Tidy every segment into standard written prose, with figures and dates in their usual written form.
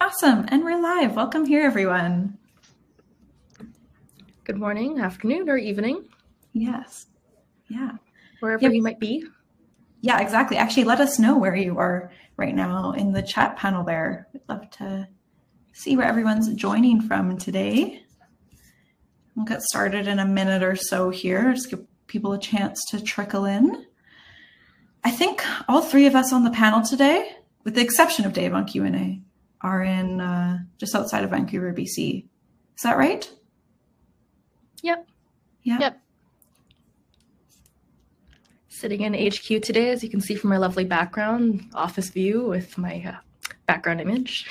Awesome, and we're live. Welcome here, everyone. Good morning, afternoon, or evening. Yes, yeah. Wherever you might be. Yeah, exactly. Actually, let us know where you are right now in the chat panel there. We'd love to see where everyone's joining from today. We'll get started in a minute or so here. Just give people a chance to trickle in. I think all three of us on the panel today, with the exception of Dave on Q&A, are in just outside of Vancouver, BC. Is that right? Yep. Yeah. Yep. Sitting in HQ today, as you can see from my lovely background, office view with my background image.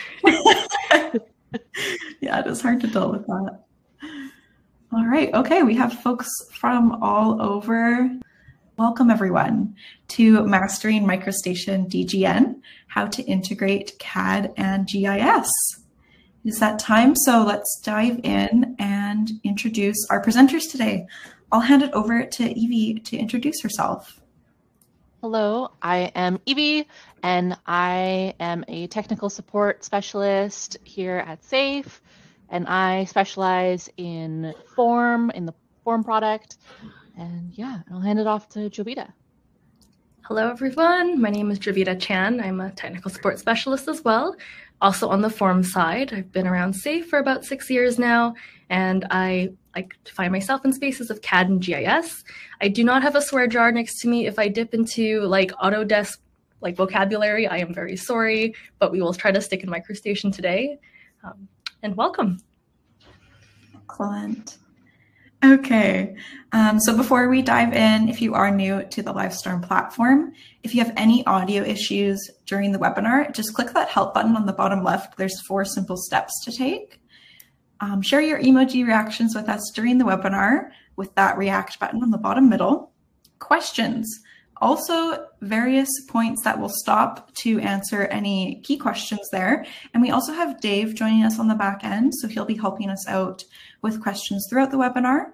Yeah, it is hard to tell with that. All right. Okay, we have folks from all over. Welcome, everyone, to Mastering MicroStation DGN, how to integrate CAD and GIS. It is that time, so let's dive in and introduce our presenters today. I'll hand it over to Evie to introduce herself. Hello, I am Evie, and I am a technical support specialist here at SAFE, and I specialize in the form product. And yeah, I'll hand it off to Jovita. Hello, everyone. My name is Jovita Chan. I'm a technical support specialist as well. Also on the form side, I've been around SAFE for about 6 years now, and I like to find myself in spaces of CAD and GIS. I do not have a swear jar next to me. If I dip into like Autodesk like vocabulary, I am very sorry, but we will try to stick in MicroStation today. And welcome. Excellent. Okay, so before we dive in, if you are new to the Livestorm platform, if you have any audio issues during the webinar, just click that help button on the bottom left. There's 4 simple steps to take. Share your emoji reactions with us during the webinar with that react button on the bottom middle. Questions. Also, various points that will stop to answer any key questions there. And we also have Dave joining us on the back end, so he'll be helping us out with questions throughout the webinar.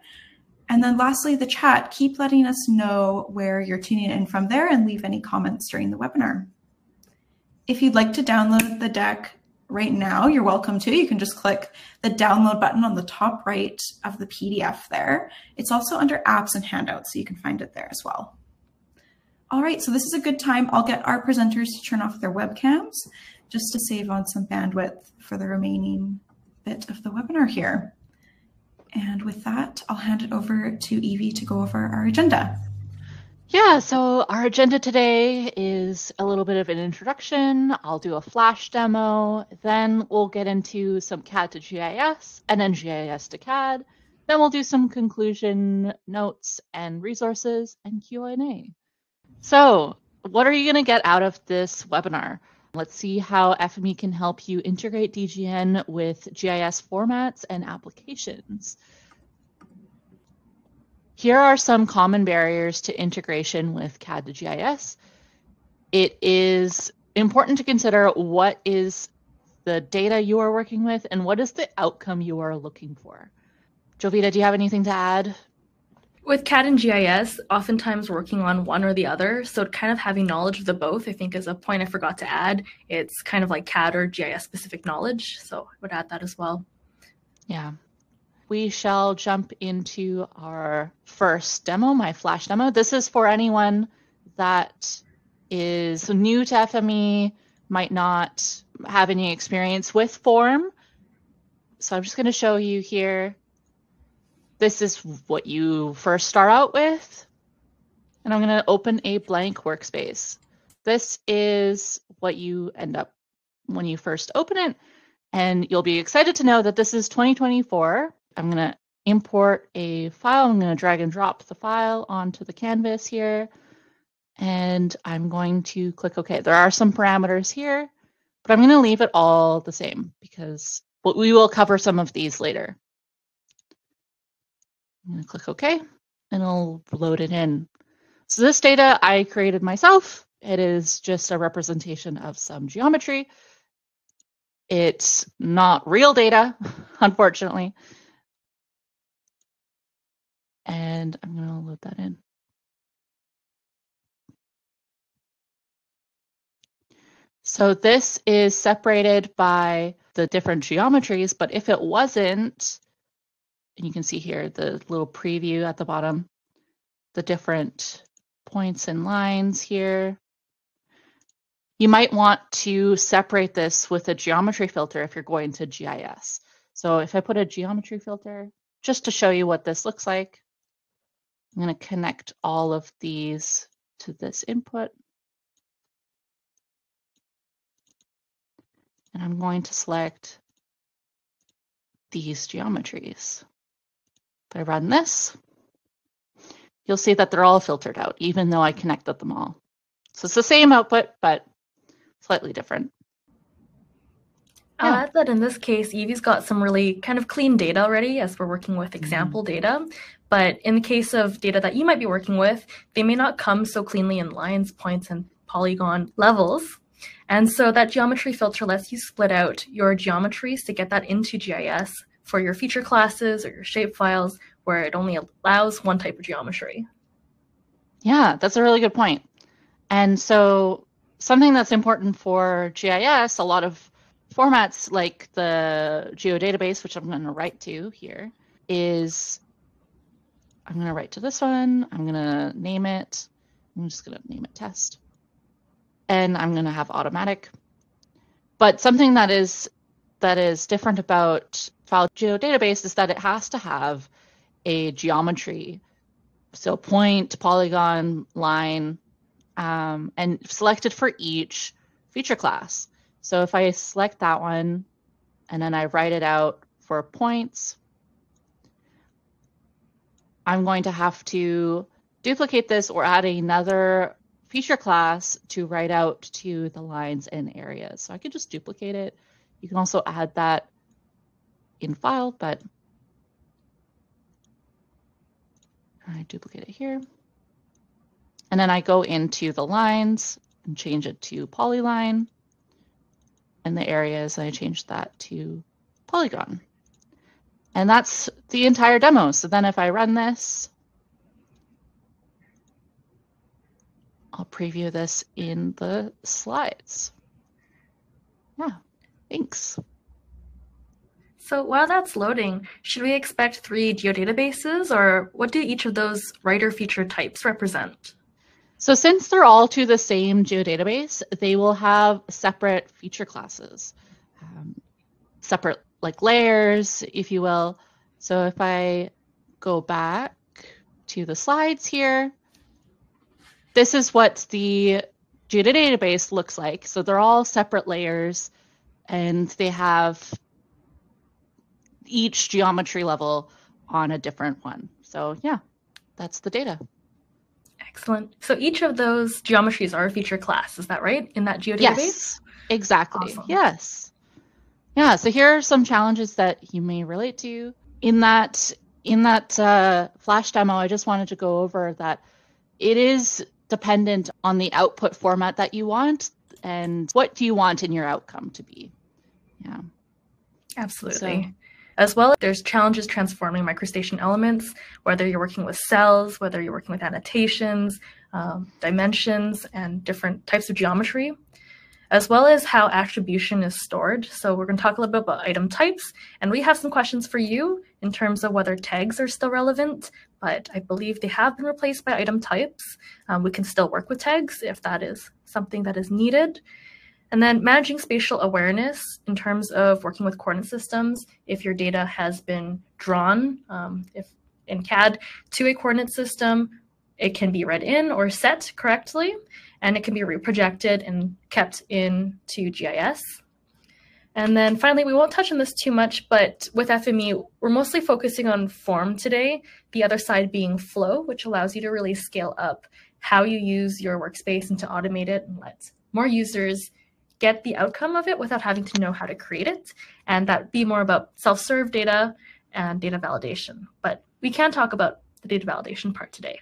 And then lastly, the chat, keep letting us know where you're tuning in from there and leave any comments during the webinar. If you'd like to download the deck right now, you're welcome to. You can just click the download button on the top right of the PDF there. It's also under apps and handouts, so you can find it there as well. All right, so this is a good time. I'll get our presenters to turn off their webcams just to save on some bandwidth for the remaining bit of the webinar here. And with that, I'll hand it over to Evie to go over our agenda. Yeah, so our agenda today is a little bit of an introduction. I'll do a flash demo, then we'll get into some CAD to GIS, and then GIS to CAD. Then we'll do some conclusion notes and resources and Q&A. So what are you going to get out of this webinar? Let's see how FME can help you integrate DGN with GIS formats and applications. Here are some common barriers to integration with CAD to GIS. It is important to consider what is the data you are working with and what is the outcome you are looking for. Jovita, do you have anything to add? With CAD and GIS, oftentimes working on one or the other, so kind of having knowledge of the both, I think is a point I forgot to add. It's kind of like CAD or GIS specific knowledge, so I would add that as well. Yeah. We shall jump into our first demo, my flash demo. This is for anyone that is new to FME, might not have any experience with form. So I'm just going to show you here. This is what you first start out with. And I'm going to open a blank workspace. This is what you end up when you first open it. And you'll be excited to know that this is 2024. I'm going to import a file. I'm going to drag and drop the file onto the canvas here. And I'm going to click OK. There are some parameters here, but I'm going to leave it all the same because we will cover some of these later. I'm going to click OK, and it'll load it in. So this data I created myself. It is just a representation of some geometry. It's not real data, unfortunately. And I'm going to load that in. So this is separated by the different geometries, but if it wasn't, and you can see here the little preview at the bottom, the different points and lines here. You might want to separate this with a geometry filter if you're going to GIS. So if I put a geometry filter, just to show you what this looks like, I'm going to connect all of these to this input. And I'm going to select these geometries. If I run this, you'll see that they're all filtered out, even though I connected them all. So it's the same output, but slightly different. I'll add that in this case, Evie's got some really kind of clean data already as we're working with example data. But in the case of data that you might be working with, they may not come so cleanly in lines, points, and polygon levels. And so that geometry filter lets you split out your geometries to get that into GIS for your feature classes or your shape files where it only allows one type of geometry. Yeah, that's a really good point. And so something that's important for GIS, a lot of formats like the geodatabase, which I'm going to write to here, is I'm going to write to this one. I'm going to name it. I'm just going to name it test. And I'm going to have automatic. But something that is different about file geodatabase is that it has to have a geometry. So point, polygon, line, and selected for each feature class. So if I select that one and then I write it out for points, I'm going to have to duplicate this or add another feature class to write out to the lines and areas. So I could just duplicate it. You can also add that in file, but I duplicate it here. And then I go into the lines and change it to polyline. And the areas, I change that to polygon. And that's the entire demo. So then if I run this, I'll preview this in the slides. Yeah, thanks. So while that's loading, should we expect 3 geodatabases, or what do each of those writer feature types represent? So since they're all to the same geodatabase, they will have separate feature classes, separate like layers, if you will. So if I go back to the slides here, this is what the geodatabase looks like. So they're all separate layers, and they have each geometry level on a different one. So yeah, that's the data. Excellent. So each of those geometries are a feature class, is that right, in that geodatabase? Yes, exactly. Awesome. Yes. Yeah, so here are some challenges that you may relate to. In that flash demo, I just wanted to go over that it is dependent on the output format that you want and what do you want in your outcome to be. Yeah. Absolutely. So, as well, there's challenges transforming MicroStation elements, whether you're working with cells, whether you're working with annotations, dimensions, and different types of geometry, as well as how attribution is stored. So we're going to talk a little bit about item types, and we have some questions for you in terms of whether tags are still relevant, but I believe they have been replaced by item types. We can still work with tags if that is something that is needed. And then managing spatial awareness in terms of working with coordinate systems. If your data has been drawn, if in CAD to a coordinate system, it can be read in or set correctly, and it can be reprojected and kept into GIS. And then finally, we won't touch on this too much, but with FME, we're mostly focusing on form today, the other side being flow, which allows you to really scale up how you use your workspace and to automate it and let more users get the outcome of it without having to know how to create it. And that would be more about self-serve data and data validation. But we can talk about the data validation part today.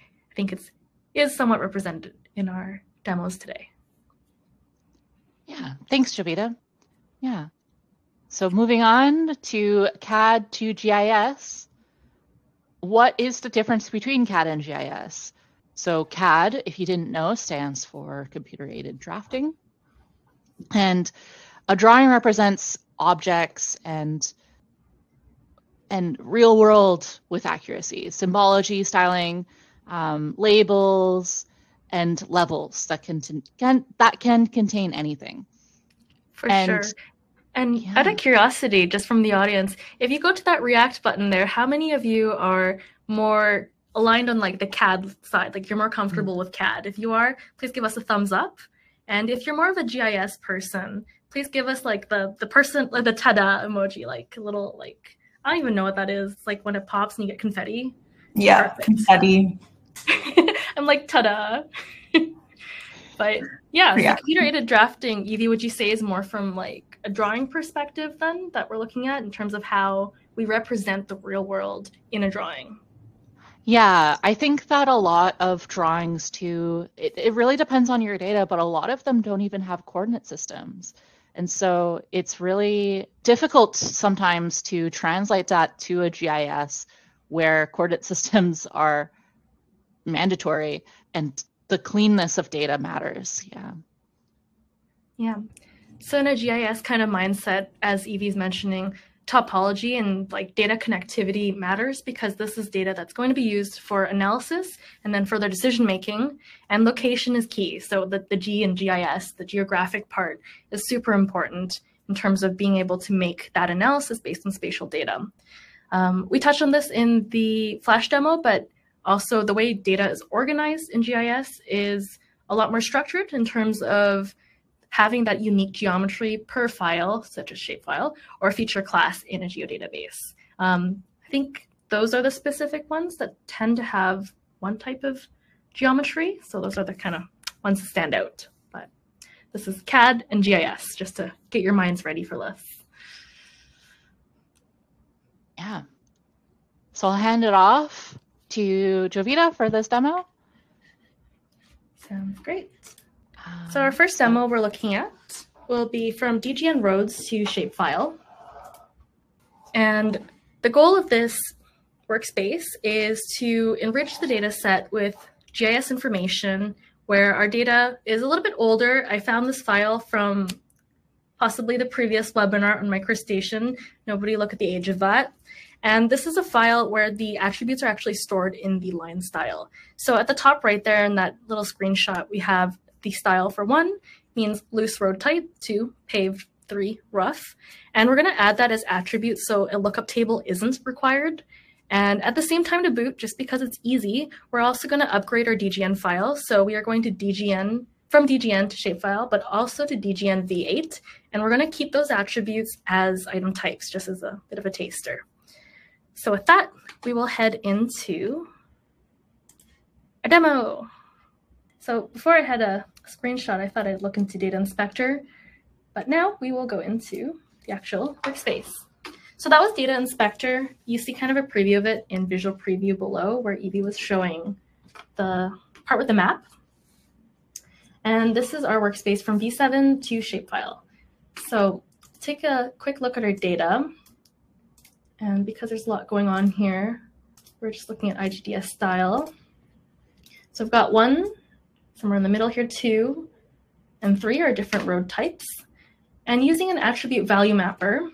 I think it is somewhat represented in our demos today. yeah, thanks, Jovita. Yeah. So moving on to CAD to GIS. What is the difference between CAD and GIS? So CAD, if you didn't know, stands for computer-aided drafting. And a drawing represents objects and real world with accuracy, symbology, styling, labels, and levels that can contain anything. For sure. And out of curiosity, just from the audience, if you go to that React button there, how many of you are more aligned on like the CAD side? Like you're more comfortable with CAD? If you are, please give us a thumbs up. And if you're more of a GIS person, please give us like the person, like the ta-da emoji, like a little, like, I don't even know what that is. It's like when it pops and you get confetti. Yeah, perfect. Confetti. I'm like, ta-da. But yeah, so computer-aided drafting, Evie, would you say is more from like a drawing perspective then that we're looking at in terms of how we represent the real world in a drawing? Yeah, I think that a lot of drawings too, it really depends on your data, but a lot of them don't even have coordinate systems. And so it's really difficult sometimes to translate that to a GIS where coordinate systems are mandatory and the cleanness of data matters. Yeah. So in a GIS kind of mindset, as Evie's mentioning, topology and like data connectivity matters because this is data that's going to be used for analysis and then further decision making, and location is key. So the G in GIS, the geographic part, is super important in terms of being able to make that analysis based on spatial data. We touched on this in the Flash demo, but also the way data is organized in GIS is a lot more structured in terms of having that unique geometry per file, such as shapefile, or feature class in a geodatabase. I think those are the specific ones that tend to have one type of geometry. So those are the kind of ones that stand out. But this is CAD and GIS, just to get your minds ready for this. Yeah. So I'll hand it off to Jovita for this demo. Sounds great. So our first demo we're looking at will be from DGN roads to shapefile. And the goal of this workspace is to enrich the data set with GIS information where our data is a little bit older. I found this file from possibly the previous webinar on MicroStation. Nobody look at the age of that. And this is a file where the attributes are actually stored in the line style. So at the top right there in that little screenshot, we have the style for 1 means loose road type, 2 paved, 3 rough. And we're going to add that as attributes so a lookup table isn't required. And at the same time to boot, just because it's easy, we're also going to upgrade our DGN file. So we are going to DGN from DGN to shapefile, but also to DGN V8. And we're going to keep those attributes as item types, just as a bit of a taster. So with that, we will head into a demo. So before I had a screenshot, I thought I'd look into Data Inspector, but now we will go into the actual workspace. So that was Data Inspector. You see kind of a preview of it in Visual Preview below where Evie was showing the part with the map. And this is our workspace from V7 to shapefile. So take a quick look at our data. And because there's a lot going on here, we're just looking at IGDS style. So I've got 1, somewhere in the middle here, 2, and 3 are different road types. And using an attribute value mapper,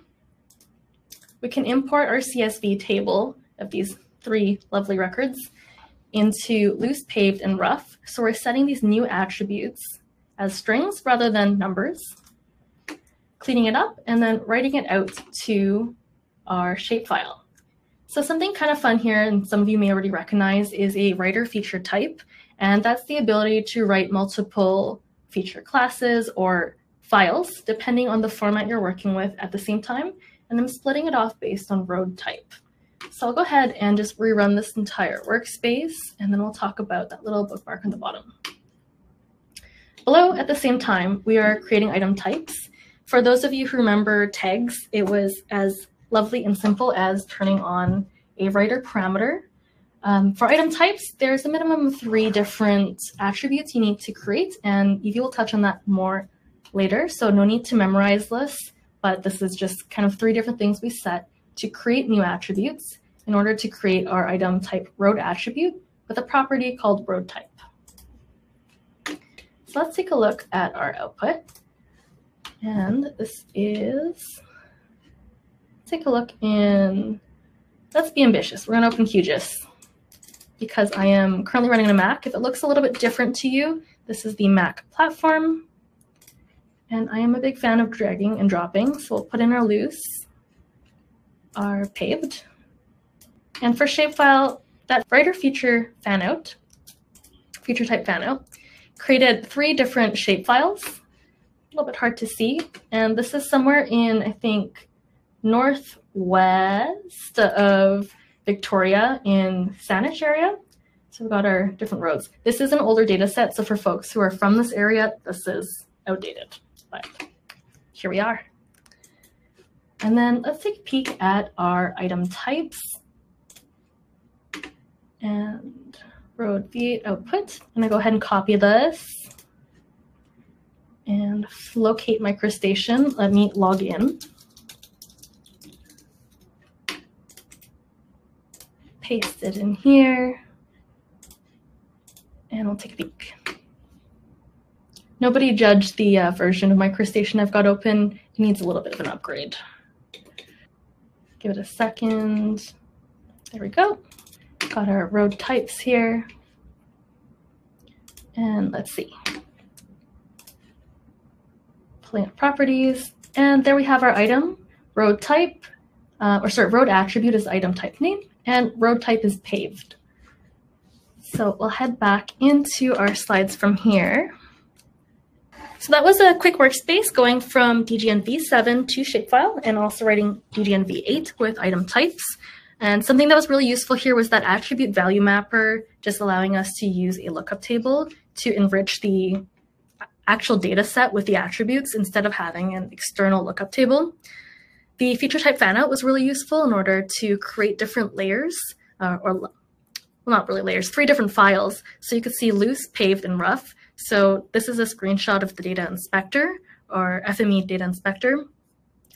we can import our CSV table of these 3 lovely records into loose, paved, and rough. So we're setting these new attributes as strings rather than numbers, cleaning it up, and then writing it out to our shapefile. So something kind of fun here, and some of you may already recognize, is a writer feature type. And that's the ability to write multiple feature classes or files, depending on the format you're working with at the same time. And I'm splitting it off based on road type. So I'll go ahead and just rerun this entire workspace, and then we'll talk about that little bookmark on the bottom. Below, at the same time, we are creating item types. For those of you who remember tags, it was as lovely and simple as turning on a writer parameter. For item types, there's a minimum of 3 different attributes you need to create, and Evie will touch on that more later, so no need to memorize this, but this is just kind of 3 different things we set to create new attributes in order to create our item type road attribute with a property called road type. So let's take a look at our output. And this is, take a look in, let's be ambitious. We're going to open QGIS because I am currently running on a Mac. If it looks a little bit different to you, this is the Mac platform. And I am a big fan of dragging and dropping. So we'll put in our loose, our paved. And for shapefile, that writer feature fan out, feature type fan out, created 3 different shapefiles. A little bit hard to see. And this is somewhere in, I think, northwest of Victoria in Saanich area. So we've got our different roads. This is an older data set. So for folks who are from this area, this is outdated. But here we are. And then let's take a peek at our item types. And road v8 output. I'm going to go ahead and copy this. And locate MicroStation. Let me log in. Paste it in here. And we'll take a peek. Nobody judged the version of MicroStation I've got open. It needs a little bit of an upgrade. Give it a second. There we go. Got our road types here. And let's see. Plant properties. And there we have our item. Road type, road attribute is item type name. And road type is paved. So we'll head back into our slides from here. So that was a quick workspace going from DGN v7 to shapefile and also writing DGN v8 with item types. And something that was really useful here was that attribute value mapper, just allowing us to use a lookup table to enrich the actual data set with the attributes instead of having an external lookup table. The feature type fanout was really useful in order to create different layers, well, not really layers, 3 different files. So you could see loose, paved, and rough. So this is a screenshot of the data inspector or FME data inspector,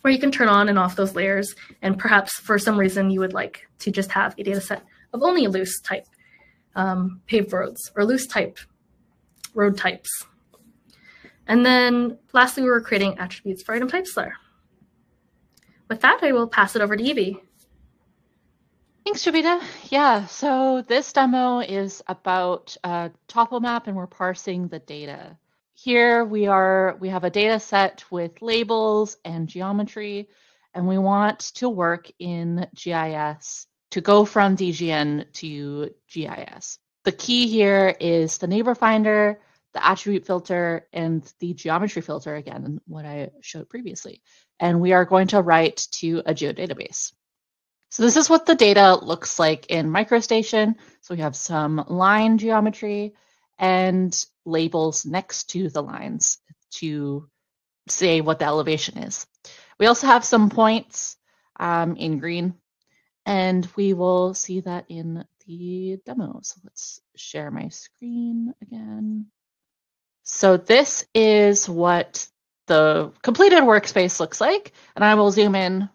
where you can turn on and off those layers. And perhaps for some reason you would like to just have a data set of only loose type paved roads or loose type road types. And then lastly, we were creating attributes for item types there. With that, I will pass it over to Evie. Thanks, Jovita. Yeah, so this demo is about topo map, and we're parsing the data. Here we have a data set with labels and geometry, and we want to work in GIS to go from DGN to GIS. The key here is the neighbor finder, the attribute filter, and the geometry filter, again, what I showed previously. And we are going to write to a geodatabase. So this is what the data looks like in MicroStation. So we have some line geometry and labels next to the lines to say what the elevation is. We also have some points in green, and we will see that in the demo. So let's share my screen again. So this is what the completed workspace looks like, and I will zoom in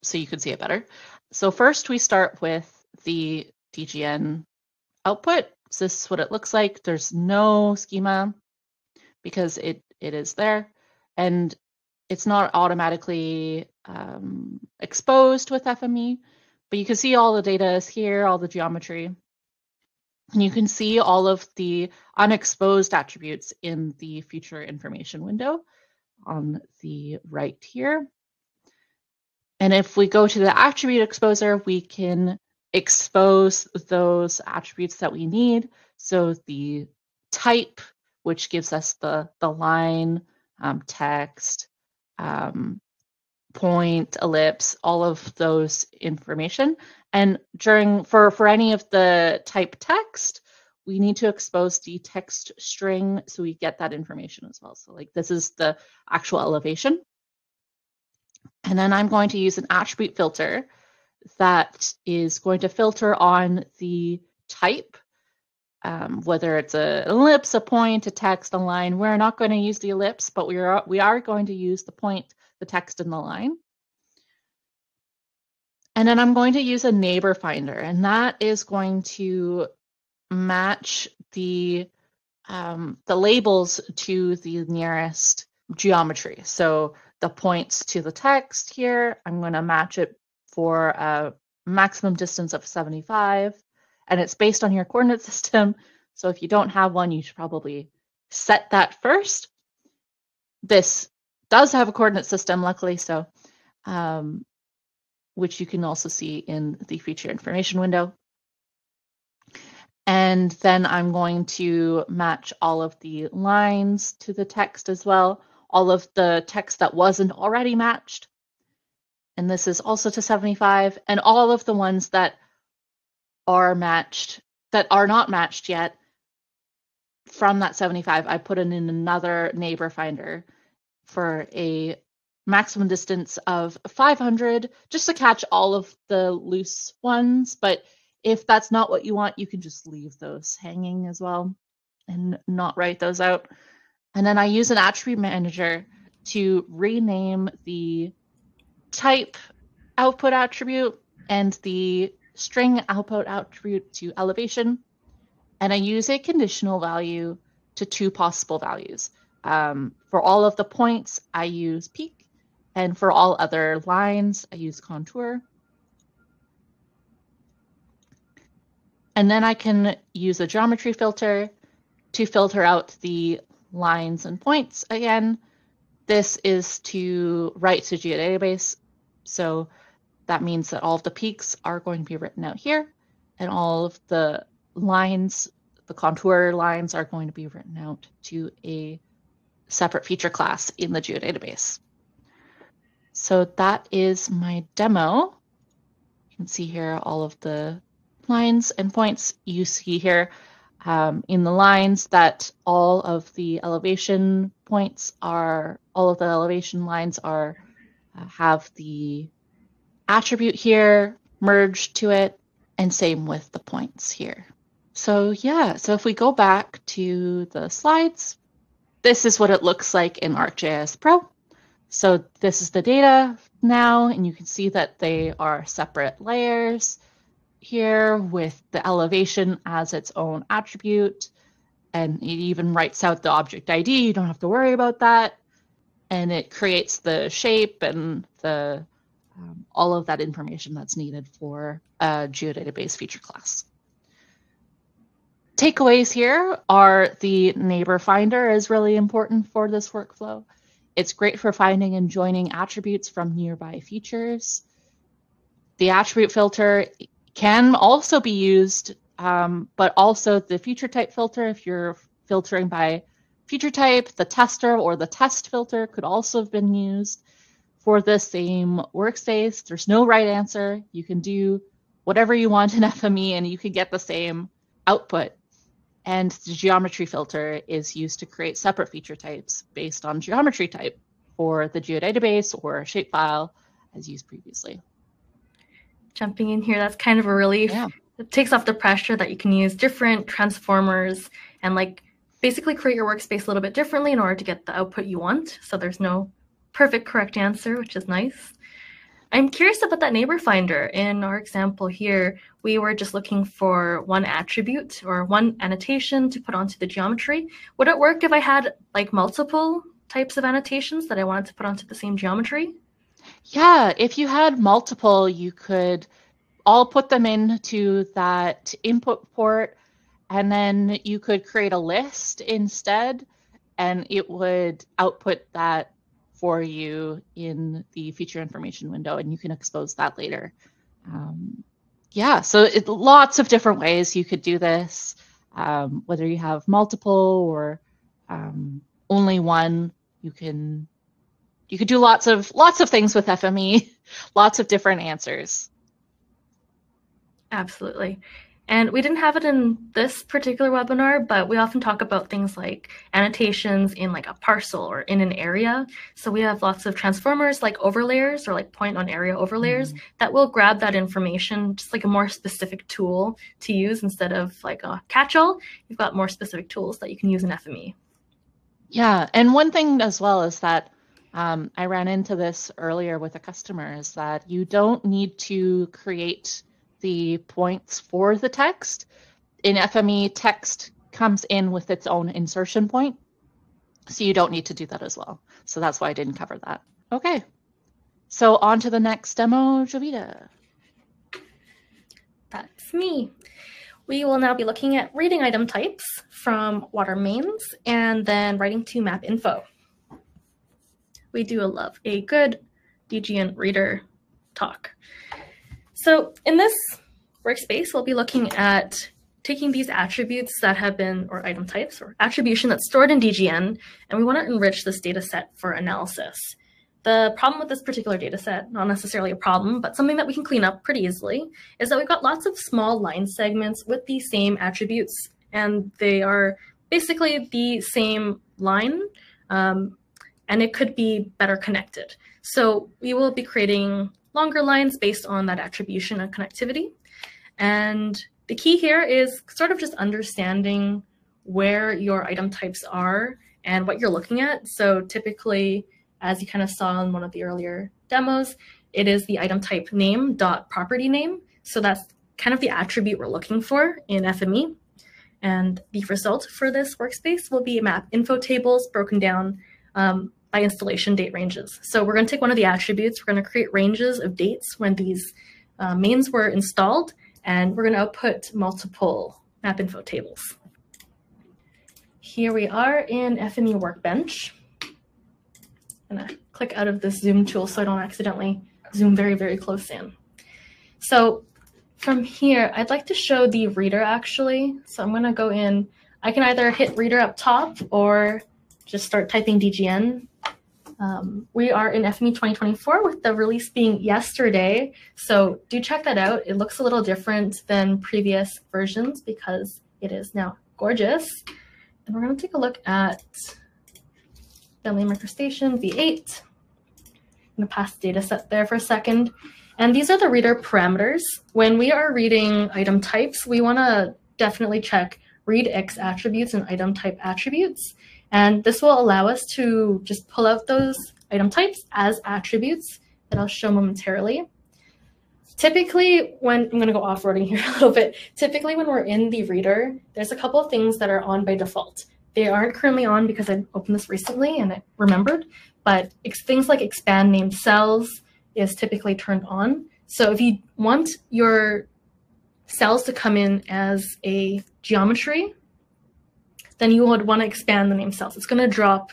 so you can see it better. So first we start with the DGN output. So this is what it looks like. There's no schema because it is there, and it's not automatically exposed with FME, but you can see all the data is here, all the geometry. And you can see all of the unexposed attributes in the feature information window on the right here. And if we go to the attribute exposer, we can expose those attributes that we need. So the type, which gives us the line, text, point, ellipse, all of those information. And for any of the type text, we need to expose the text string so we get that information as well. So like this is the actual elevation. And then I'm going to use an attribute filter that is going to filter on the type, whether it's an ellipse, a point, a text, a line. We're not going to use the ellipse, but we are going to use the point, the text, and the line. And then I'm going to use a neighbor finder, and that is going to match the labels to the nearest geometry. So the points to the text here, I'm going to match it for a maximum distance of 75, and it's based on your coordinate system. So if you don't have one, you should probably set that first. This does have a coordinate system, luckily, so which you can also see in the feature information window. And then I'm going to match all of the lines to the text as well, all of the text that wasn't already matched. And this is also to 75, and all of the ones that are matched, that are not matched yet, from that 75, I put in another neighbor finder for a maximum distance of 500, just to catch all of the loose ones. But if that's not what you want, you can just leave those hanging as well and not write those out. And then I use an attribute manager to rename the type output attribute and the string output attribute to elevation. And I use a conditional value to 2 possible values. For all of the points, I use peak, and for all other lines, I use contour. And then I can use a geometry filter to filter out the lines and points again. This is to write to geodatabase. So that means that all of the peaks are going to be written out here, and all of the lines, the contour lines, are going to be written out to a separate feature class in the geodatabase. So that is my demo. You can see here all of the lines and points. You see here in the lines that all of the elevation points are, all of the elevation lines are have the attribute here merged to it, and same with the points here. So yeah, so if we go back to the slides, this is what it looks like in ArcGIS Pro. So this is the data now, and you can see that they are separate layers here with the elevation as its own attribute, and it even writes out the object ID. You don't have to worry about that. And it creates the shape and the all of that information that's needed for a geodatabase feature class. Takeaways here are the neighbor finder is really important for this workflow. It's great for finding and joining attributes from nearby features. The attribute filter can also be used, but also the feature type filter, if you're filtering by feature type, the tester or the test filter could also have been used for the same workspace. There's no right answer. You can do whatever you want in FME and you can get the same output. And the geometry filter is used to create separate feature types based on geometry type for the geodatabase or shapefile as used previously. Jumping in here, that's kind of a relief. Yeah. It takes off the pressure that you can use different transformers and like basically create your workspace a little bit differently in order to get the output you want. So there's no perfect correct answer, which is nice. I'm curious about that neighbor finder. In our example here, we were just looking for one attribute or one annotation to put onto the geometry. Would it work if I had like multiple types of annotations that I wanted to put onto the same geometry? Yeah, if you had multiple, you could all put them into that input port, and then you could create a list instead, and it would output that for you in the feature information window, and you can expose that later. Yeah, so lots of different ways you could do this, whether you have multiple or only one. You could do lots of things with FME, lots of different answers. Absolutely. And we didn't have it in this particular webinar, but we often talk about things like annotations in like a parcel or in an area. So we have lots of transformers like overlayers or like point on area overlayers that will grab that information, just like a more specific tool to use instead of like a catch-all. You've got more specific tools that you can use in FME. Yeah, and one thing as well is that I ran into this earlier with a customer, is that you don't need to create the points for the text. In FME, text comes in with its own insertion point. So you don't need to do that as well. So that's why I didn't cover that. Okay, so on to the next demo, Jovita. That's me. We will now be looking at reading item types from water mains and then writing to map info. We do love a good DGN reader talk. So in this workspace, we'll be looking at taking these attributes that have been, or item types, or attribution that's stored in DGN, and we want to enrich this data set for analysis. The problem with this particular data set, not necessarily a problem, but something that we can clean up pretty easily, is that we've got lots of small line segments with the same attributes, and they are basically the same line, and it could be better connected. So we will be creating longer lines based on that attribution and connectivity. And the key here is sort of just understanding where your item types are and what you're looking at. So typically, as you kind of saw in one of the earlier demos, it is the item type name dot property name. So that's kind of the attribute we're looking for in FME. And the result for this workspace will be map info tables broken down by installation date ranges. So we're going to take one of the attributes, we're going to create ranges of dates when these mains were installed, and we're going to output multiple map info tables. Here we are in FME Workbench. I'm going to click out of this zoom tool so I don't accidentally zoom very, very close in. So from here, I'd like to show the reader actually. So I'm going to go in. I can either hit reader up top or just start typing DGN. We are in FME 2024 with the release being yesterday. So do check that out. It looks a little different than previous versions because it is now gorgeous. And we're going to take a look at Bentley MicroStation V8. I'm going to pass the data set there for a second. And these are the reader parameters. When we are reading item types, we want to definitely check read X attributes and item type attributes. And this will allow us to just pull out those item types as attributes that I'll show momentarily. Typically, when I'm going to go off-roading here a little bit, typically when we're in the reader, there's a couple of things that are on by default. They aren't currently on because I opened this recently and I remembered, but things like expand named cells is typically turned on. So if you want your cells to come in as a geometry, then you would want to expand the named cells. It's going to drop,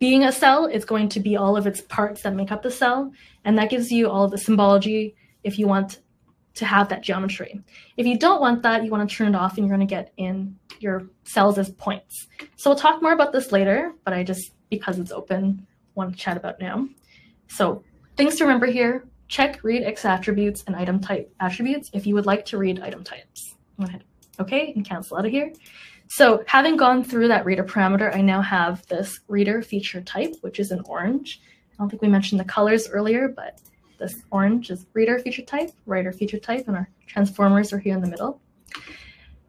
being a cell, it's going to be all of its parts that make up the cell, and that gives you all of the symbology if you want to have that geometry. If you don't want that, you want to turn it off and you're going to get in your cells as points. So we'll talk more about this later, but I just, because it's open, want to chat about now. So things to remember here, check read X attributes and item type attributes if you would like to read item types. Go ahead. Okay, and cancel out of here. So having gone through that reader parameter, I now have this reader feature type, which is in orange. I don't think we mentioned the colors earlier, but this orange is reader feature type, writer feature type, and our transformers are here in the middle.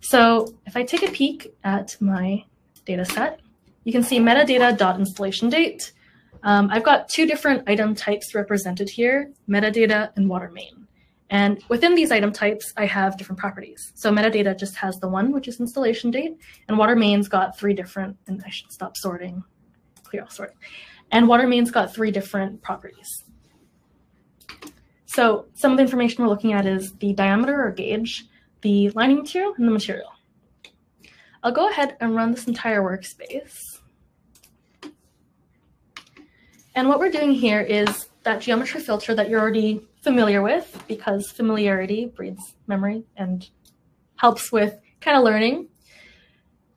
So if I take a peek at my data set, you can see metadata.installation date. I've got two different item types represented here, metadata and water main. And within these item types, I have different properties. So metadata just has the one, which is installation date, and water main's got three different, and I should stop sorting, clear all sort. And water main's got three different properties. So some of the information we're looking at is the diameter or gauge, the lining material, and the material. I'll go ahead and run this entire workspace. And what we're doing here is that geometry filter that you're already familiar with, because familiarity breeds memory and helps with kind of learning.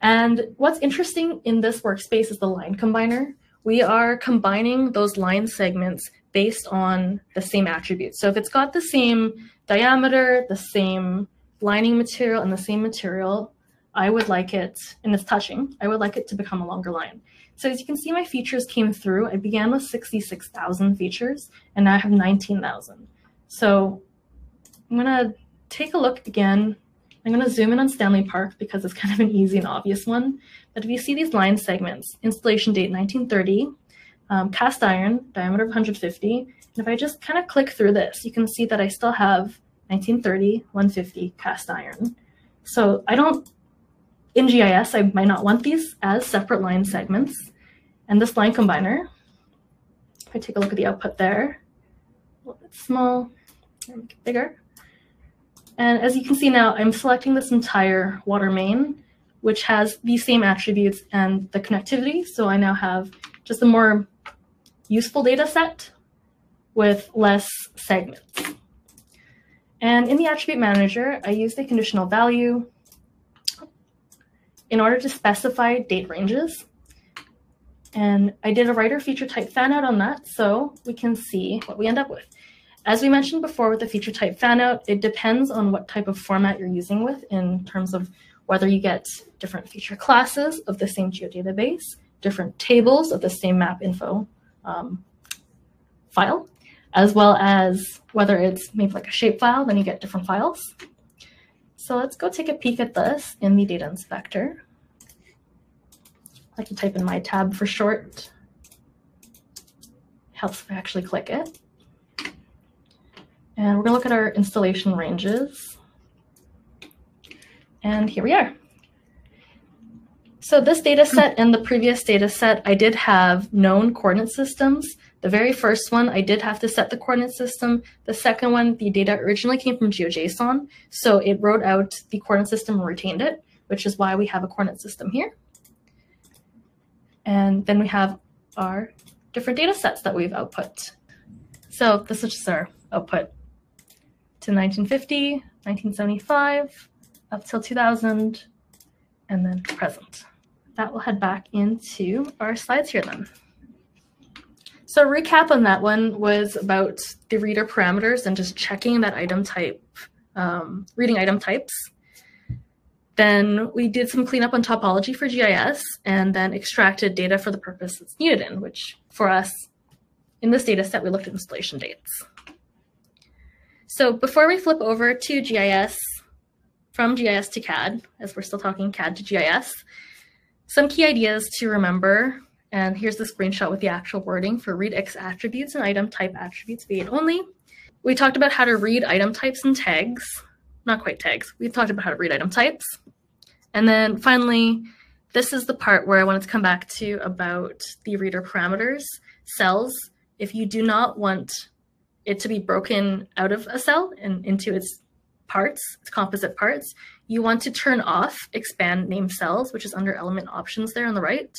And what's interesting in this workspace is the line combiner. We are combining those line segments based on the same attributes. So if it's got the same diameter, the same lining material, and the same material, I would like it, and it's touching, I would like it to become a longer line. So as you can see, my features came through. I began with 66,000 features, and now I have 19,000. So I'm gonna take a look again. I'm gonna zoom in on Stanley Park because it's kind of an easy and obvious one. But if you see these line segments, installation date 1930, cast iron, diameter of 150. And if I just kind of click through this, you can see that I still have 1930, 150 cast iron. So I don't in GIS, I might not want these as separate line segments. And this line combiner, if I take a look at the output there, a little bit small, make it bigger. And as you can see now, I'm selecting this entire water main, which has the same attributes and the connectivity. So I now have just a more useful data set with less segments. And in the attribute manager, I used a conditional value in order to specify date ranges. And I did a writer feature type fan out on that, so we can see what we end up with. As we mentioned before with the feature type fan out, it depends on what type of format you're using with in terms of whether you get different feature classes of the same geodatabase, different tables of the same map info file, as well as whether it's maybe like a shape file, then you get different files. So let's go take a peek at this in the data inspector. I can type in my tab for short. Helps if I actually click it. And we're gonna look at our installation ranges. And here we are. So this data set and the previous data set, I did have known coordinate systems. The very first one, I did have to set the coordinate system. The second one, the data originally came from GeoJSON. So it wrote out the coordinate system and retained it, which is why we have a coordinate system here. And then we have our different data sets that we've output. So this is just our output to 1950, 1975, up till 2000, and then present. That will head back into our slides here then. So a recap on that one was about the reader parameters and just checking that item type, reading item types. Then we did some cleanup on topology for GIS and then extracted data for the purpose it's needed in, which for us, in this data set, we looked at installation dates. So before we flip over to GIS, from GIS to CAD, as we're still talking CAD to GIS, some key ideas to remember, and here's the screenshot with the actual wording for read X attributes and item type attributes V8 only. We talked about how to read item types and tags, not quite tags. We talked about how to read item types. And then finally, this is the part where I wanted to come back to about the reader parameters, cells. If you do not want it to be broken out of a cell and into its parts, its composite parts, you want to turn off expand name cells, which is under element options there on the right.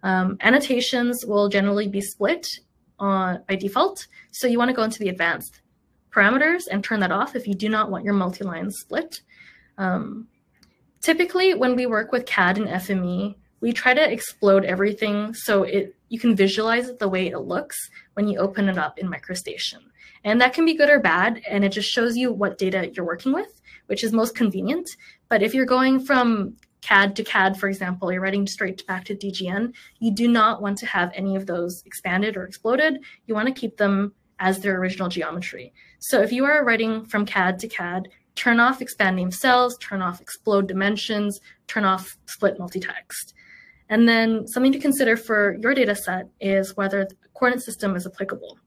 Annotations will generally be split by default. So you want to go into the advanced parameters and turn that off if you do not want your multi-line split. Typically, when we work with CAD and FME, we try to explode everything so you can visualize it the way it looks when you open it up in MicroStation. And that can be good or bad, and it just shows you what data you're working with, which is most convenient. But if you're going from CAD to CAD, for example, you're writing straight back to DGN, you do not want to have any of those expanded or exploded. You want to keep them as their original geometry. So if you are writing from CAD to CAD, turn off expand name cells, turn off explode dimensions, turn off split multi-text. And then something to consider for your data set is whether the coordinate system is applicable.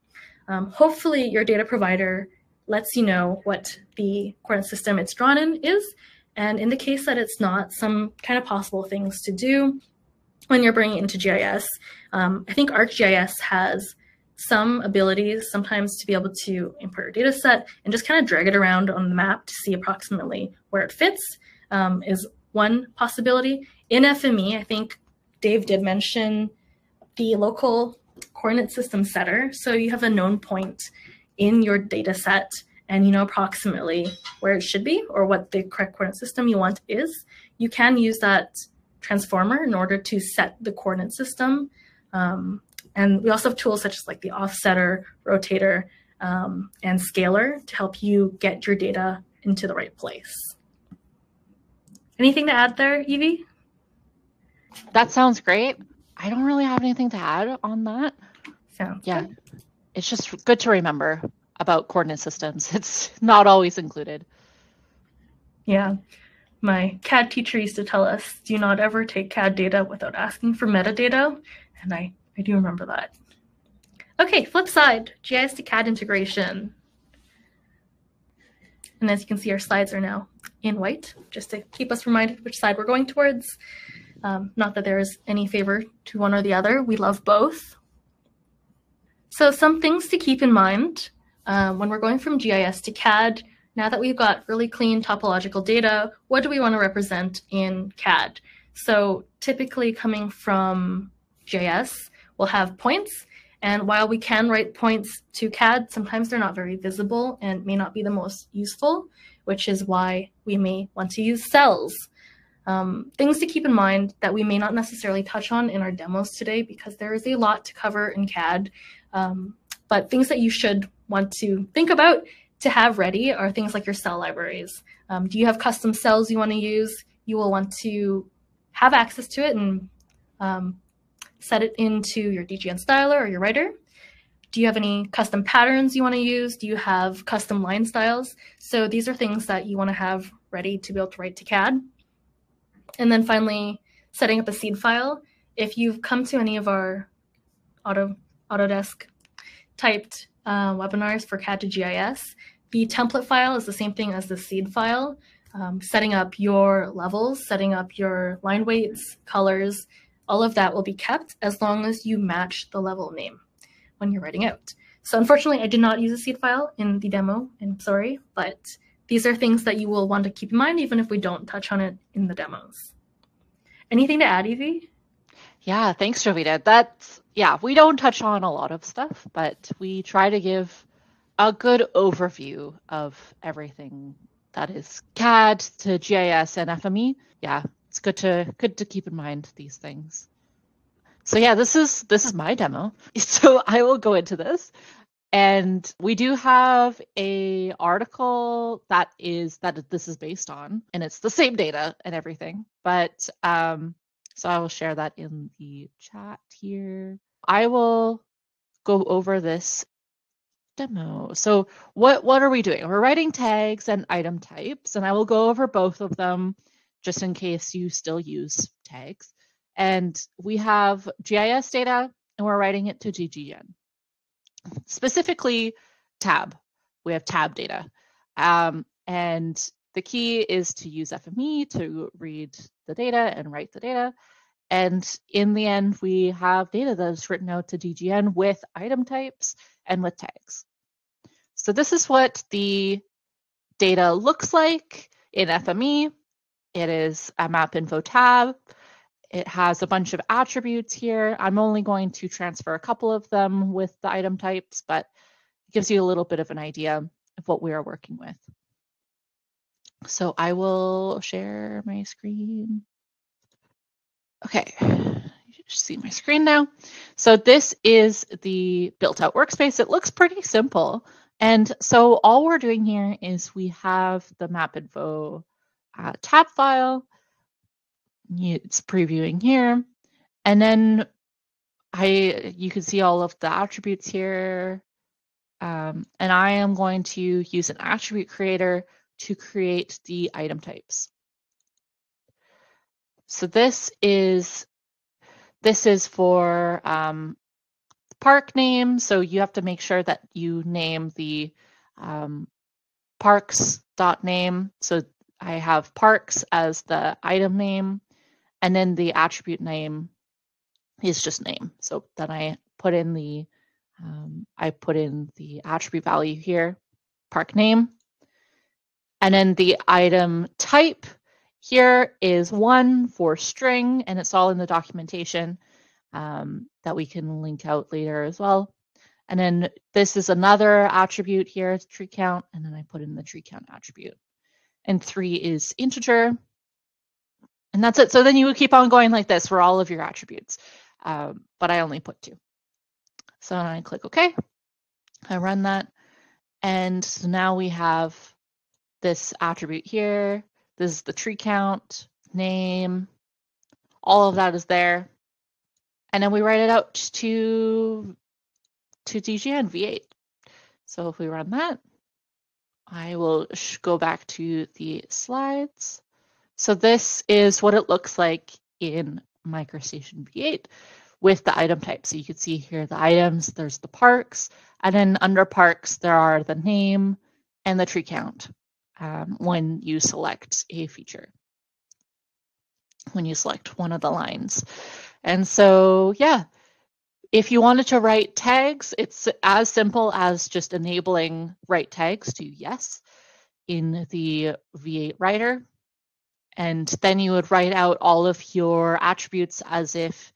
Hopefully your data provider lets you know what the coordinate system it's drawn in is. And in the case that it's not, some kind of possible things to do when you're bringing it into GIS. I think ArcGIS has some abilities sometimes to be able to import your data set and just kind of drag it around on the map to see approximately where it fits is one possibility. In FME, I think Dave did mention the local coordinate system setter. So you have a known point in your data set and you know approximately where it should be or what the correct coordinate system you want is. You can use that transformer in order to set the coordinate system. And we also have tools such as like the offsetter, rotator, and scaler to help you get your data into the right place. Anything to add there, Evie? That sounds great. I don't really have anything to add on that. Sounds good. It's just good to remember about coordinate systems. It's not always included. Yeah. My CAD teacher used to tell us, do not ever take CAD data without asking for metadata. And I do remember that. Okay, flip side, GIS to CAD integration. And as you can see, our slides are now in white, just to keep us reminded which side we're going towards. Not that there is any favor to one or the other. We love both. So some things to keep in mind when we're going from GIS to CAD. Now that we've got really clean topological data, what do we want to represent in CAD? So typically coming from GIS, we'll have points. And while we can write points to CAD, sometimes they're not very visible and may not be the most useful, which is why we may want to use cells. Things to keep in mind that we may not necessarily touch on in our demos today because there is a lot to cover in CAD, but things that you should want to think about to have ready are things like your cell libraries. Do you have custom cells you want to use? You will want to have access to it and set it into your DGN styler or your writer. Do you have any custom patterns you want to use? Do you have custom line styles? So these are things that you want to have ready to be able to write to CAD. And then finally, setting up a seed file. If you've come to any of our Autodesk typed webinars for CAD to GIS, the template file is the same thing as the seed file. Setting up your levels, setting up your line weights, colors, all of that will be kept as long as you match the level name when you're writing out. So unfortunately, I did not use a seed file in the demo, I'm sorry, but these are things that you will want to keep in mind even if we don't touch on it in the demos. Anything to add, Evie? Yeah, thanks, Jovita. We don't touch on a lot of stuff, but we try to give a good overview of everything that is CAD to GIS and FME. Yeah, it's good to keep in mind these things. So yeah, this is my demo. So I will go into this. And we do have a article that this is based on, and it's the same data and everything. But so I will share that in the chat here. I will go over this demo. So what are we doing? We're writing tags and item types, and I will go over both of them just in case you still use tags. And we have GIS data, and we're writing it to DGN. Specifically tab. We have tab data. And the key is to use FME to read the data and write the data. And in the end, we have data that is written out to DGN with item types and with tags. So this is what the data looks like in FME. It is a map info tab. It has a bunch of attributes here. I'm only going to transfer a couple of them with the item types, but it gives you a little bit of an idea of what we are working with. So I will share my screen. Okay, you should see my screen now. So this is the built out workspace. It looks pretty simple. And so all we're doing here is we have the map info tab file. It's previewing here. And then you can see all of the attributes here. And I am going to use an attribute creator to create the item types. So this is for park name. So you have to make sure that you name the parks.name. So I have parks as the item name, and then the attribute name is just name. So then I put in the attribute value here, park name, and then the item type here is 1 for string, and it's all in the documentation that we can link out later as well. And then this is another attribute here, it's tree count, and then I put in the tree count attribute. And 3 is integer. And that's it. So then you would keep on going like this for all of your attributes. But I only put 2. So I click OK. I run that. And so now we have this attribute here. This is the tree count, name, all of that is there. And then we write it out to DGN V8. So if we run that, I will go back to the slides. So this is what it looks like in MicroStation V8 with the item type. So you can see here the items, there's the parks, and then under parks, there are the name and the tree count when you select a feature, when you select one of the lines. And so, yeah, if you wanted to write tags, it's as simple as just enabling write tags to yes in the V8 writer. And then you would write out all of your attributes as if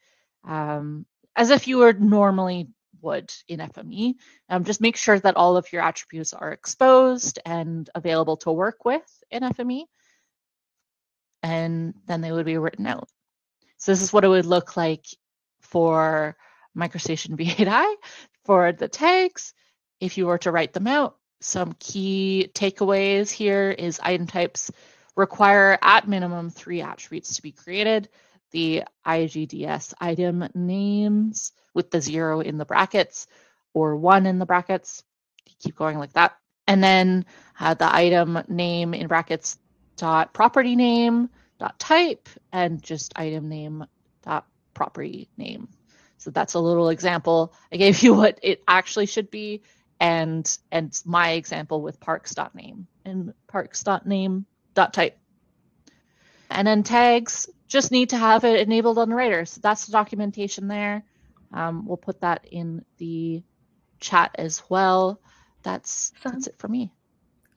you would normally would in FME. Just make sure that all of your attributes are exposed and available to work with in FME. And then they would be written out. So this is what it would look like for MicroStation V8i for the tags. If you were to write them out, some key takeaways here is item types require at minimum 3 attributes to be created. The IGDS item names with the 0 in the brackets or 1 in the brackets. Keep going like that. And then the item name in brackets dot property name dot type and just item name dot property name. So that's a little example. I gave you what it actually should be and my example with parks.name and parks.name.type. And then tags just need to have it enabled on the writer. So that's the documentation there. We'll put that in the chat as well. That's it for me.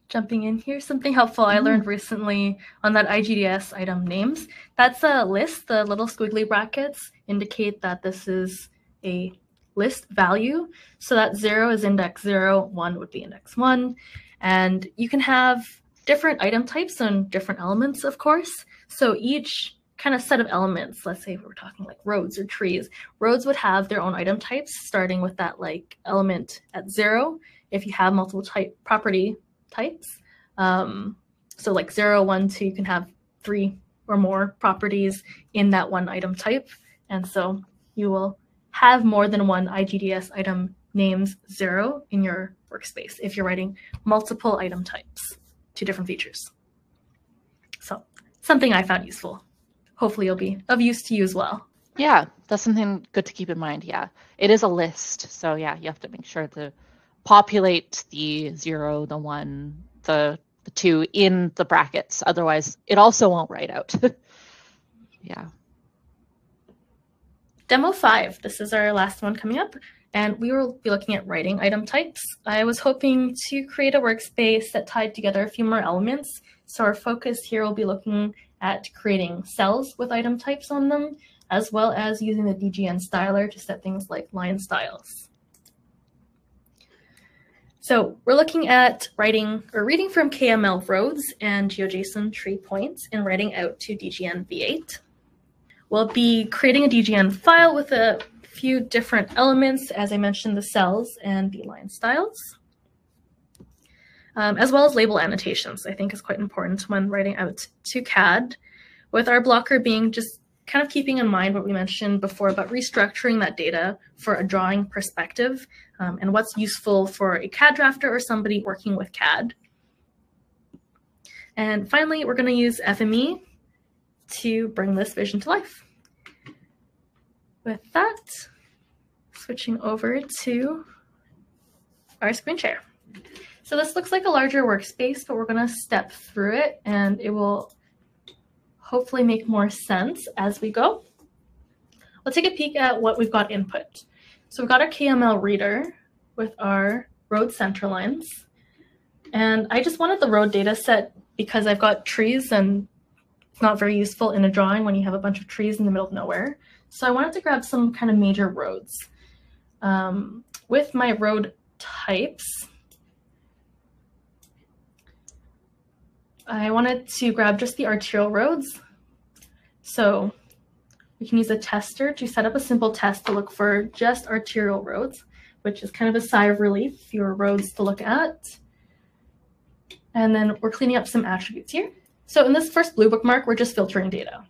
Jumping in here, something helpful I learned recently on that IGDS item names. That's a list. The little squiggly brackets indicate that this is a list value. So that 0 is index 0, 1 would be index 1. And you can have different item types and different elements, of course. So each kind of set of elements, let's say if we're talking like roads or trees, roads would have their own item types, starting with that like element at 0. If you have multiple property types, so like 0, 1, 2, you can have 3 or more properties in that one item type. And so you will have more than one IGDS item names 0 in your workspace if you're writing multiple item types to different features. So something I found useful. Hopefully it'll be of use to you as well. Yeah, that's something good to keep in mind. Yeah, it is a list. So yeah, you have to make sure to populate the 0, the 1, the 2 in the brackets. Otherwise, it also won't write out. Yeah. Demo 5, this is our last one coming up, and we will be looking at writing item types. I was hoping to create a workspace that tied together a few more elements. So our focus here will be looking at creating cells with item types on them, as well as using the DGN styler to set things like line styles. So we're looking at writing or reading from KML roads and GeoJSON tree points and writing out to DGN V8. We'll be creating a DGN file with a few different elements, as I mentioned, the cells and the line styles, as well as label annotations, I think is quite important when writing out to CAD, with our blocker being just kind of keeping in mind what we mentioned before about restructuring that data for a drawing perspective and what's useful for a CAD drafter or somebody working with CAD. And finally, we're going to use FME to bring this vision to life. With that, switching over to our screen share. So this looks like a larger workspace, but we're going to step through it and it will hopefully make more sense as we go. Let's take a peek at what we've got input. So we've got our KML reader with our road center lines. And I just wanted the road data set because I've got trees and it's not very useful in a drawing when you have a bunch of trees in the middle of nowhere. So I wanted to grab some kind of major roads. With my road types, I wanted to grab just the arterial roads. So we can use a tester to set up a simple test to look for just arterial roads, which is kind of a sigh of relief, fewer roads to look at. And then we're cleaning up some attributes here. So in this first blue bookmark, we're just filtering data.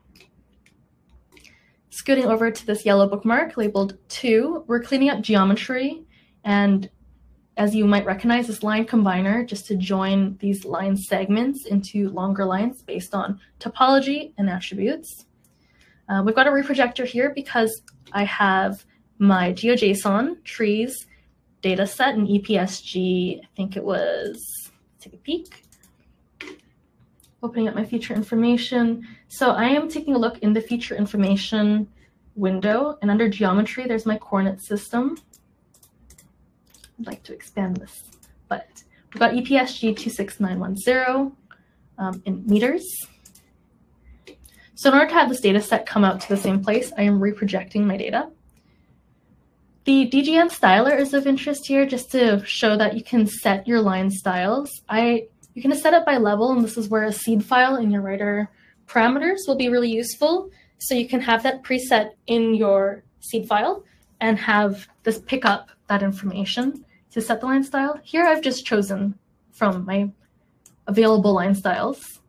Scooting over to this yellow bookmark labeled 2, we're cleaning up geometry. And as you might recognize, this line combiner just to join these line segments into longer lines based on topology and attributes. We've got a reprojector here because I have my GeoJSON trees data set in EPSG. I think it was, let's take a peek. Opening up my feature information. So I am taking a look in the feature information window, and under geometry, there's my coordinate system. I'd like to expand this, but we've got EPSG 26910 in meters. So in order to have this data set come out to the same place, I am reprojecting my data. The DGN styler is of interest here, just to show that you can set your line styles. You can set it by level, and this is where a seed file in your writer parameters will be really useful. So you can have that preset in your seed file and have this pick up that information to set the line style. Here I've just chosen from my available line styles.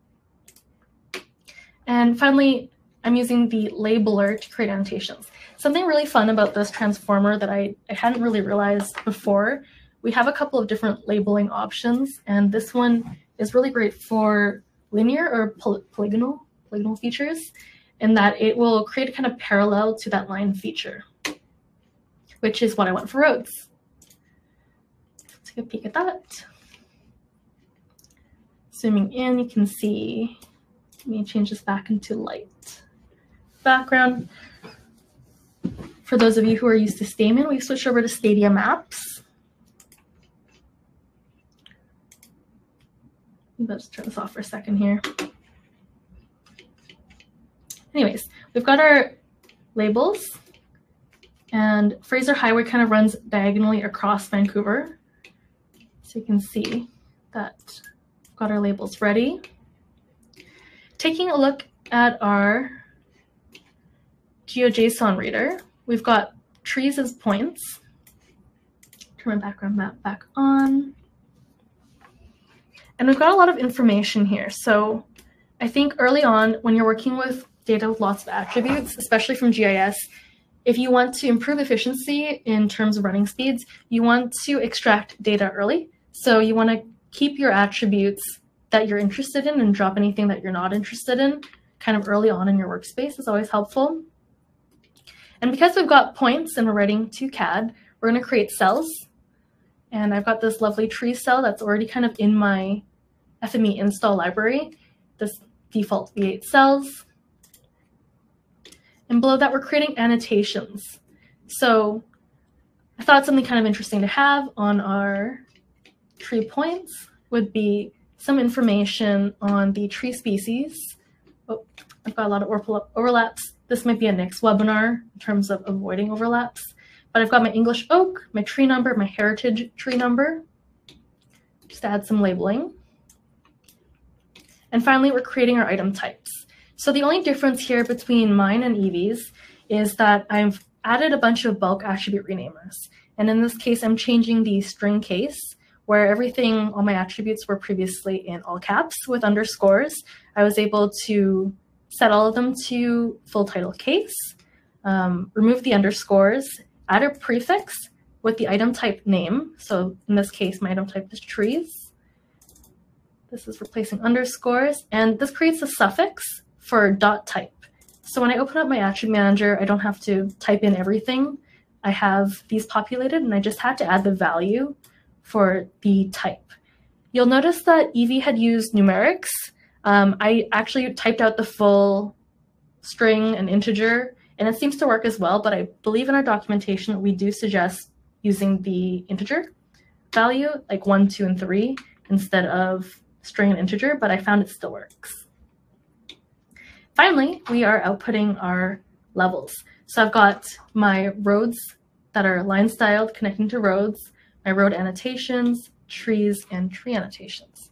And finally, I'm using the labeler to create annotations. Something really fun about this transformer that I hadn't really realized before, we have a couple of different labeling options, and this one is really great for linear or polygonal features, in that it will create a kind of parallel to that line feature, which is what I want for roads. Let's take a peek at that. Zooming in, you can see, let me change this back into light background. For those of you who are used to Stamen, we've switched over to Stadia Maps. Let's turn this off for a second here. Anyways, we've got our labels, and Fraser Highway kind of runs diagonally across Vancouver. So you can see that we've got our labels ready. Taking a look at our GeoJSON reader, we've got trees as points. Turn my background map back on. And we've got a lot of information here. So I think early on, when you're working with data with lots of attributes, especially from GIS, if you want to improve efficiency in terms of running speeds, you want to extract data early. So you want to keep your attributes that you're interested in and drop anything that you're not interested in kind of early on in your workspace is always helpful. And because we've got points and we're writing to CAD, we're going to create cells. And I've got this lovely tree cell that's already kind of in my FME install library, this default V8 cells. And below that, we're creating annotations. So I thought something kind of interesting to have on our tree points would be some information on the tree species. Oh, I've got a lot of overlaps. This might be a next webinar in terms of avoiding overlaps. But I've got my English oak, my tree number, my heritage tree number, just to add some labeling. And finally, we're creating our item types. So the only difference here between mine and Evie's is that I've added a bunch of bulk attribute renamers. And in this case, I'm changing the string case, where everything, all my attributes were previously in all caps with underscores. I was able to set all of them to full title case, remove the underscores, add a prefix with the item type name. So in this case, my item type is trees. This is replacing underscores, and this creates a suffix for dot type. So when I open up my attribute manager, I don't have to type in everything. I have these populated, and I just had to add the value for the type. You'll notice that Evie had used numerics. I actually typed out the full string and integer, and it seems to work as well, but I believe in our documentation we do suggest using the integer value, like 1, 2, and 3, instead of string and integer, but I found it still works. Finally, we are outputting our levels. So I've got my roads that are line styled connecting to roads, my road annotations, trees, and tree annotations.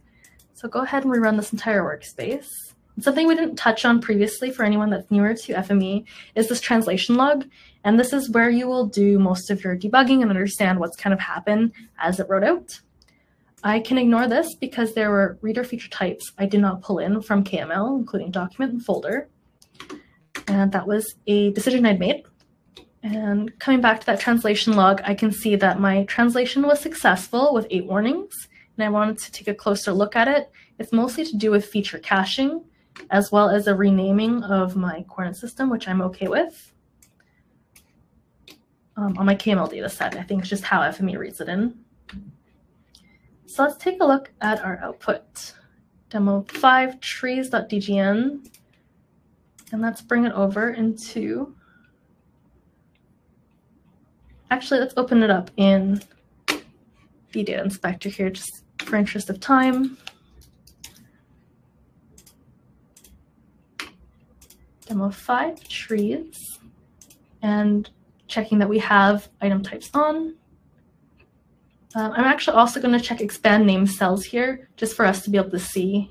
So go ahead and rerun this entire workspace. And something we didn't touch on previously for anyone that's newer to FME is this translation log. And this is where you will do most of your debugging and understand what's kind of happened as it wrote out. I can ignore this because there were reader feature types I did not pull in from KML, including document and folder. And that was a decision I'd made. And coming back to that translation log, I can see that my translation was successful with 8 warnings. And I wanted to take a closer look at it. It's mostly to do with feature caching, as well as a renaming of my coordinate system, which I'm okay with. On my KML data set, I think it's just how FME reads it in. So let's take a look at our output. demo 5 trees.dgn, and let's bring it over into, actually let's open it up in the data inspector here just for interest of time. Demo 5 trees, and checking that we have item types on. I'm actually also going to check expand name cells here, just for us to be able to see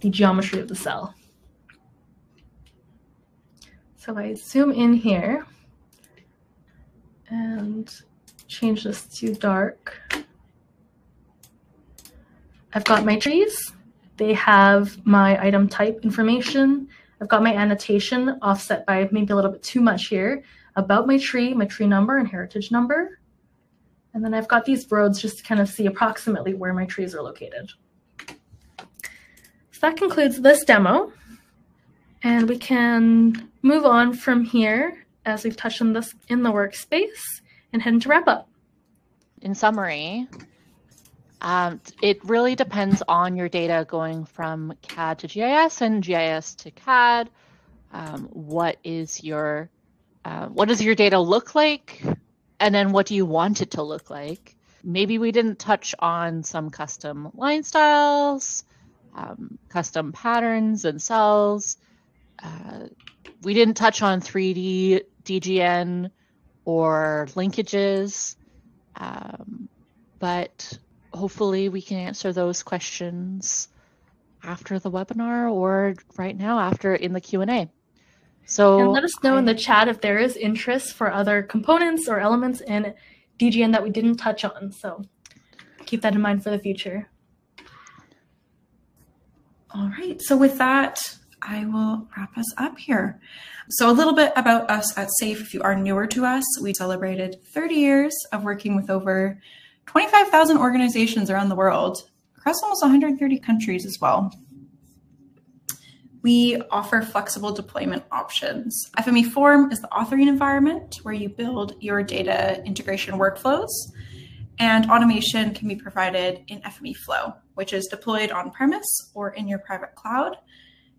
the geometry of the cell. So if I zoom in here and change this to dark, I've got my trees. They have my item type information. I've got my annotation offset by maybe a little bit too much here about my tree number and heritage number. And then I've got these roads just to kind of see approximately where my trees are located. So that concludes this demo. And we can move on from here as we've touched on this in the workspace and head into wrap up. In summary, it really depends on your data going from CAD to GIS and GIS to CAD. What does your data look like? And then what do you want it to look like? Maybe we didn't touch on some custom line styles, custom patterns and cells. We didn't touch on 3D DGN or linkages, but hopefully we can answer those questions after the webinar or right now in the Q&A. So and let us know in the chat if there is interest for other components or elements in DGN that we didn't touch on. So keep that in mind for the future. All right, so with that, I will wrap us up here. So a little bit about us at SAFE. If you are newer to us, we celebrated 30 years of working with over 25,000 organizations around the world, across almost 130 countries as well. We offer flexible deployment options. FME Form is the authoring environment where you build your data integration workflows, and automation can be provided in FME Flow, which is deployed on-premise or in your private cloud.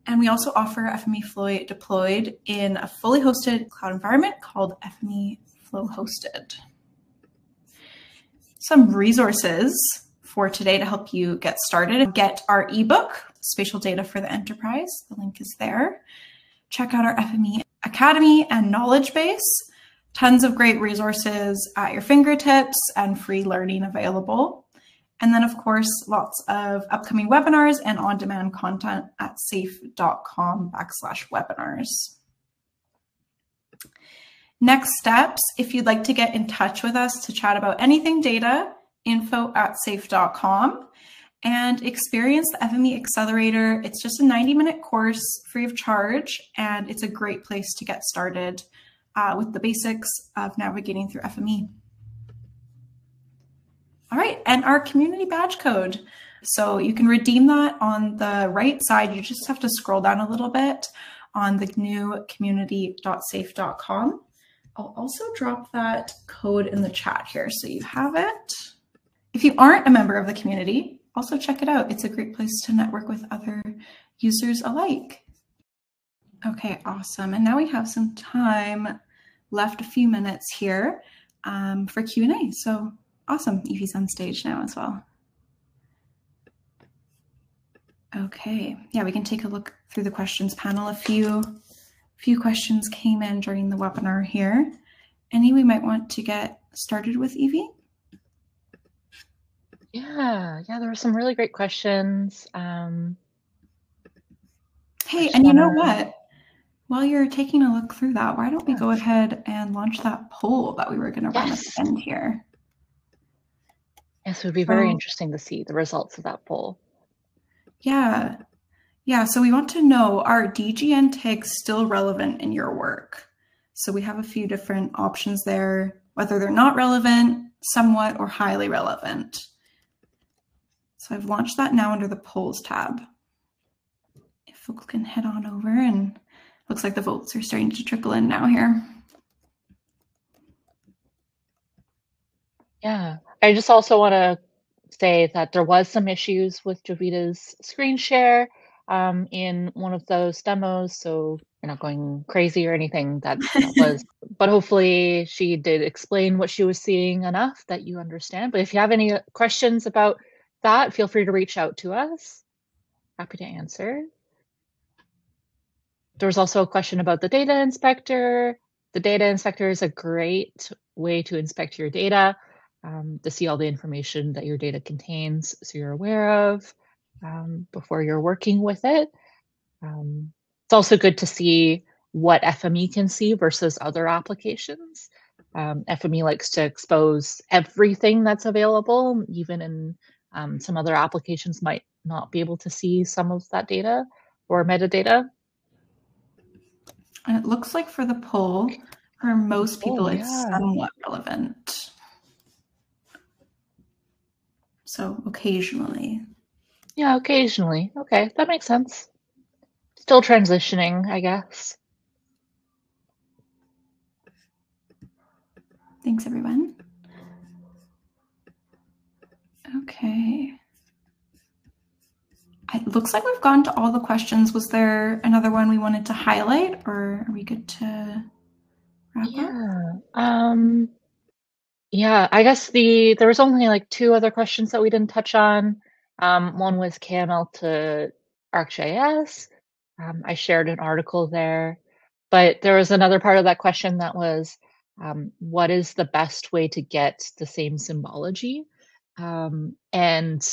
And we also offer FME Flow deployed in a fully hosted cloud environment called FME Flow Hosted. Some resources for today to help you get started. Get our ebook, Spatial Data for the Enterprise. The link is there. Check out our FME Academy and knowledge base. Tons of great resources at your fingertips and free learning available. And then, of course, lots of upcoming webinars and on-demand content at safe.com/webinars. Next steps, if you'd like to get in touch with us to chat about anything data, info@safe.com, and experience the FME Accelerator. It's just a 90-minute course free of charge, and it's a great place to get started with the basics of navigating through FME. All right, and our community badge code. So you can redeem that on the right side. You just have to scroll down a little bit on the new community.safe.com. I'll also drop that code in the chat here so you have it. If you aren't a member of the community, also check it out. It's a great place to network with other users alike. Okay, awesome. And now we have some time left, a few minutes here for Q&A. So awesome, Evie's on stage now as well. Okay, yeah, we can take a look through the questions panel. A few questions came in during the webinar here. Any we might want to get started with, Evie? Yeah, there were some really great questions. Hey, and you know what? While you're taking a look through that, why don't we go ahead and launch that poll that we were going to run at the end here? Yes, it would be very interesting to see the results of that poll. Yeah, so we want to know, are DGN tags still relevant in your work? So we have a few different options there, whether they're not relevant, somewhat, or highly relevant. So I've launched that now under the polls tab. If folks can head on over, and looks like the votes are starting to trickle in now here. Yeah, I just also want to say that there was some issues with Jovita's screen share in one of those demos, so you're not going crazy or anything. That was, but hopefully she did explain what she was seeing enough that you understand. But if you have any questions about that, feel free to reach out to us. Happy to answer. There was also a question about the data inspector. The data inspector is a great way to inspect your data, to see all the information that your data contains, so you're aware of before you're working with it. It's also good to see what FME can see versus other applications. FME likes to expose everything that's available, even in some other applications might not be able to see some of that data or metadata. And it looks like for the poll, for most people, it's somewhat relevant. So occasionally. Yeah, occasionally. Okay, that makes sense. Still transitioning, I guess. Thanks, everyone. Okay. It looks like we've gone to all the questions. Was there another one we wanted to highlight, or are we good to wrap up? Yeah, I guess there was only like 2 other questions that we didn't touch on. One was KML to ArcGIS. I shared an article there, but there was another part of that question that was, what is the best way to get the same symbology? And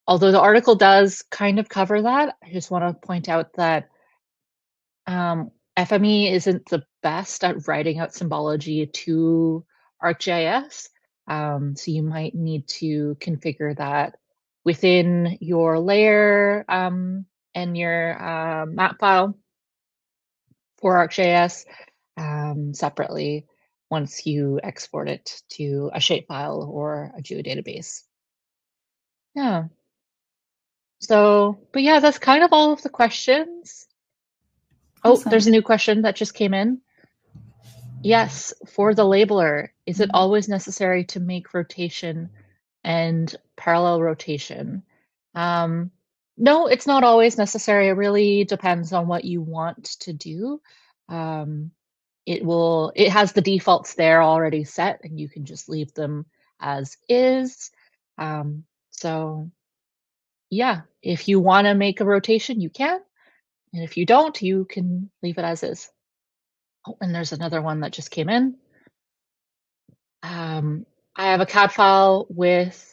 although the article does kind of cover that, I just want to point out that FME isn't the best at writing out symbology to ArcGIS. So you might need to configure that within your layer and your map file for ArcGIS separately once you export it to a shapefile or a geodatabase. Yeah. So, but yeah, that's kind of all of the questions. Awesome. Oh, there's a new question that just came in. Yes, for the labeler, is it always necessary to make rotation and parallel rotation? No, it's not always necessary. It really depends on what you want to do. It has the defaults there already set, and you can just leave them as is. So yeah, if you want to make a rotation, you can. And if you don't, you can leave it as is. Oh, and there's another one that just came in. I have a CAD file with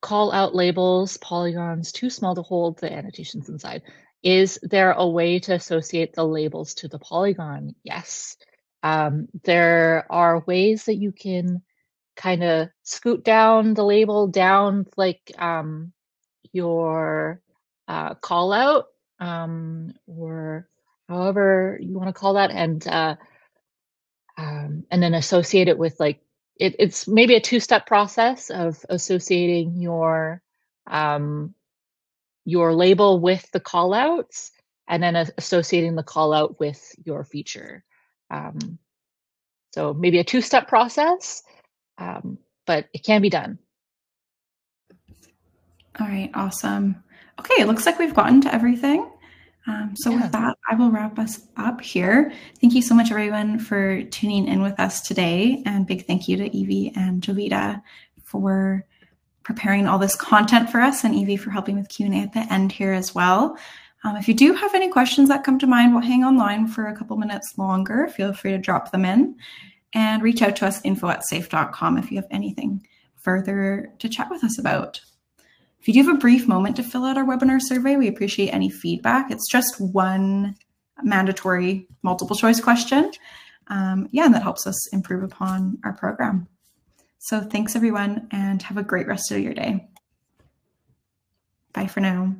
call out labels, polygons too small to hold the annotations inside. Is there a way to associate the labels to the polygon? Yes. There are ways that you can kind of scoot down the label down like your call out or however you want to call that, and then associate it with like it's maybe a 2-step process of associating your label with the callouts, and then associating the callout with your feature. So maybe a 2-step process, but it can be done. All right, awesome. Okay, it looks like we've gotten to everything. With that, I will wrap us up here. Thank you so much, everyone, for tuning in with us today. And big thank you to Evie and Jovita for preparing all this content for us, and Evie for helping with Q&A at the end here as well. If you do have any questions that come to mind, we'll hang online for a couple minutes longer. Feel free to drop them in and reach out to us, info@safe.com, if you have anything further to chat with us about. If you do have a brief moment to fill out our webinar survey, we appreciate any feedback. It's just one mandatory multiple choice question. And that helps us improve upon our program. So thanks, everyone, and have a great rest of your day. Bye for now.